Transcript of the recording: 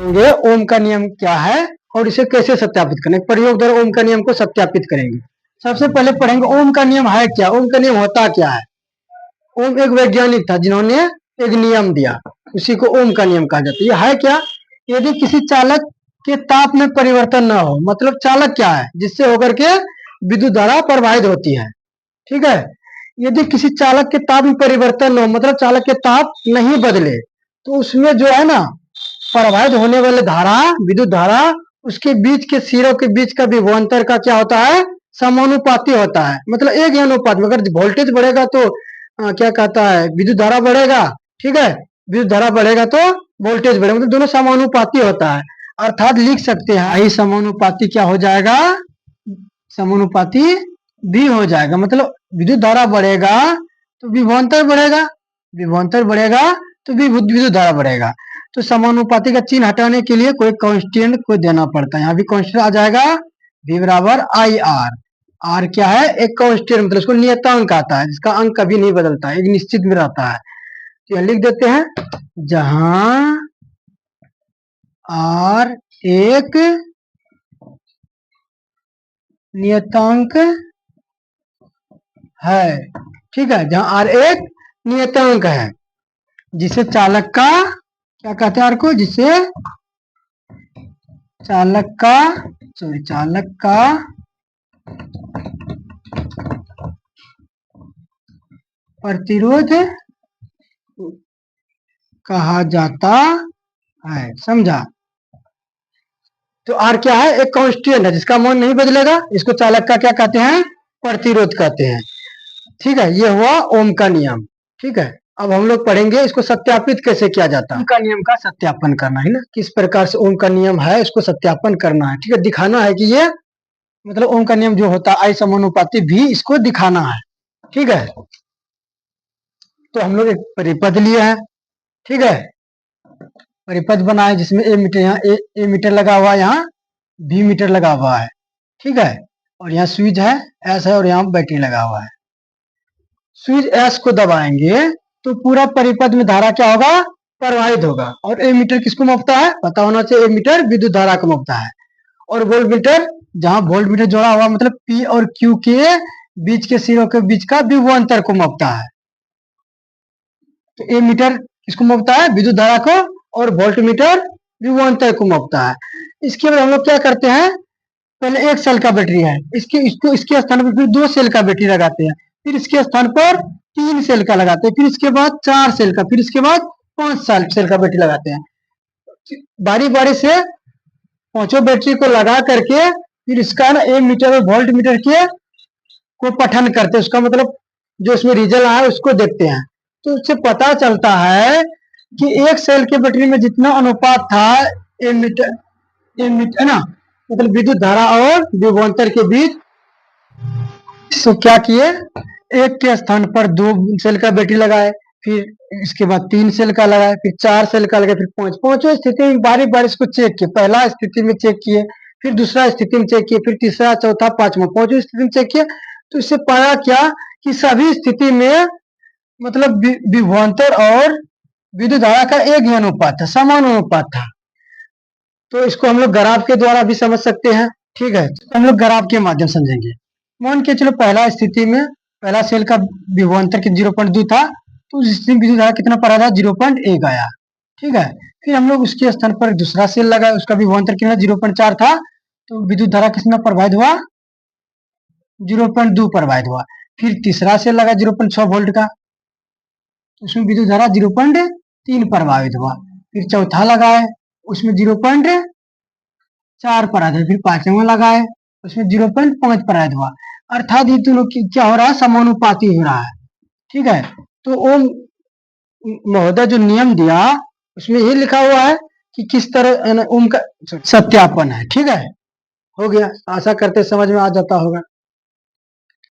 ये ओम का नियम क्या है और इसे कैसे सत्यापित करें, प्रयोग द्वारा ओम का नियम को सत्यापित करेंगे। सबसे पहले पढ़ेंगे ओम का नियम है क्या, ओम का नियम होता क्या है। ओम एक वैज्ञानिक था जिन्होंने एक नियम दिया, उसी को ओम का नियम कहा जाता है। यह है क्या, यदि किसी चालक के ताप में परिवर्तन न हो, मतलब चालक क्या है, जिससे होकर के विद्युत धारा प्रवाहित होती है। ठीक है, यदि किसी चालक के ताप में परिवर्तन न हो, मतलब चालक के ताप नहीं बदले, तो उसमें जो है ना प्रवाहित होने वाली धारा, विद्युत धारा, उसके बीच के सिरों के बीच का विभवांतर का क्या होता है, समानुपाती होता है। मतलब एक ही अनुपात में, अगर वोल्टेज बढ़ेगा तो क्या कहता है, विद्युत धारा बढ़ेगा। ठीक है, विद्युत धारा बढ़ेगा तो वोल्टेज बढ़ेगा, मतलब दोनों समानुपाती होता है। अर्थात लिख सकते हैं यही समानुपाती क्या हो जाएगा, समानुपाती भी हो जाएगा। मतलब विद्युत धारा बढ़ेगा तो विभवांतर बढ़ेगा, विभवांतर बढ़ेगा तो विद्युत धारा बढ़ेगा। तो समानुपाती का चिन्ह हटाने के लिए कोई कांस्टेंट को देना पड़ता है। यहाँ भी कांस्टेंट आ जाएगा, v बराबर आई आर। आर क्या है, एक कांस्टेंट, मतलब उसको नियतांक आता है जिसका अंक कभी नहीं बदलता है, एक निश्चित में रहता है। तो यह लिख देते हैं, जहां आर एक नियतांक है। ठीक है, जहां आर एक नियतांक है, जिसे चालक का क्या कहते हैं, आर को, जिसे चालक का प्रतिरोध कहा जाता है। समझा। तो आर क्या है, एक कांस्टेंट है जिसका मान नहीं बदलेगा, इसको चालक का क्या कहते हैं, प्रतिरोध कहते हैं। ठीक है, ये हुआ ओम का नियम। ठीक है, अब हम लोग पढ़ेंगे इसको सत्यापित कैसे किया जाता है। ओम का नियम का सत्यापन करना है ना, किस प्रकार से ओम का नियम है इसको सत्यापन करना है। ठीक है, दिखाना है कि ये मतलब ओम का नियम जो होता है आई समानुपाती भी, इसको दिखाना है। ठीक है, तो हम लोग एक परिपथ लिए हैं। ठीक है, परिपथ बनाए जिसमें ए मीटर, यहाँ ए मीटर लगा हुआ है, यहाँ बी मीटर लगा हुआ है। ठीक है, और यहाँ स्विच है एस है, और यहाँ बैटरी लगा हुआ है। स्विच एस को दबाएंगे तो पूरा परिपथ में धारा क्या होगा, प्रवाहित होगा। और ए मीटर किसको मापता है, पता होना चाहिए, ए मीटर विद्युत धारा को मापता है। और वोल्ट मीटर, जहां वोल्ट मीटर जोड़ा हुआ, मतलब पी और क्यू के बीच के सिरों के बीच का विभवांतर को मापता है। तो ए मीटर किसको मापता है, विद्युत धारा को, और वोल्ट मीटर विभवांतर को मापता है। इसके बाद हम लोग क्या करते हैं, पहले एक सेल का बैटरी है, इसके स्थान पर फिर 2 सेल का बैटरी लगाते हैं, फिर इसके स्थान पर 3 सेल का लगाते हैं, फिर इसके बाद 4 सेल का, फिर इसके बाद 5 सेल का बैटरी लगाते हैं। बारी बारी से पांचों बैटरी को लगा करके फिर इसका ना ए मीटर और वोल्ट मीटर के को पठन करते हैं, उसका मतलब जो इसमें रिजल्ट आया उसको देखते हैं। तो उससे पता चलता है कि एक सेल के बैटरी में जितना अनुपात था ए मीटर ना, मतलब विद्युत धारा और विभवांतर के बीच, तो क्या किए, एक के स्थान पर 2 सेल का बैटरी लगाए, फिर इसके बाद 3 सेल का लगाए, फिर 4 सेल का लगाए, फिर 5। पांचों स्थिति में बारी बारी इसको चेक किए, पहला स्थिति में चेक किए, फिर दूसरा स्थिति में चेक किए, फिर तीसरा, चौथा, पांचवा, पांचों स्थिति में चेक किए। तो इससे पाया क्या कि सभी स्थिति में मतलब विभवांतर और विद्युत धारा का एक ही अनुपात था, समान अनुपात था। तो इसको हम लोग ग्राफ के द्वारा भी समझ सकते हैं। ठीक है, तो हम लोग ग्राफ के माध्यम समझेंगे। मान के चलो पहला स्थिति में पहला सेल का विभवांतर 0.2 था, तो उस स्थिति में विद्युत धारा कितना पड़ा था, 0.1 आया। ठीक है, फिर हम लोग उसके स्थान पर दूसरा सेल लगाया, उसका विभवांतर कितना 0.4 था, तो विद्युत धारा कितना प्रवाहित हुआ, 0.2 प्रवाहित हुआ। फिर तीसरा सेल लगा 0.6 वोल्ट का, उसमें विद्युत धारा 0.3 प्रवाहित हुआ। फिर चौथा लगाए, उसमें 0.4 प्रवाहित हुआ। फिर पांचवा लगाए, उसमें 0.5 प्रवाहित हुआ। अर्थात ये दोनों क्या हो रहा है, समानुपाती हो रहा है। ठीक है, तो ओम महोदय जो नियम दिया उसमें ये लिखा हुआ है कि किस तरह ओम का सत्यापन है। ठीक है, हो गया, आशा करते समझ में आ जाता होगा।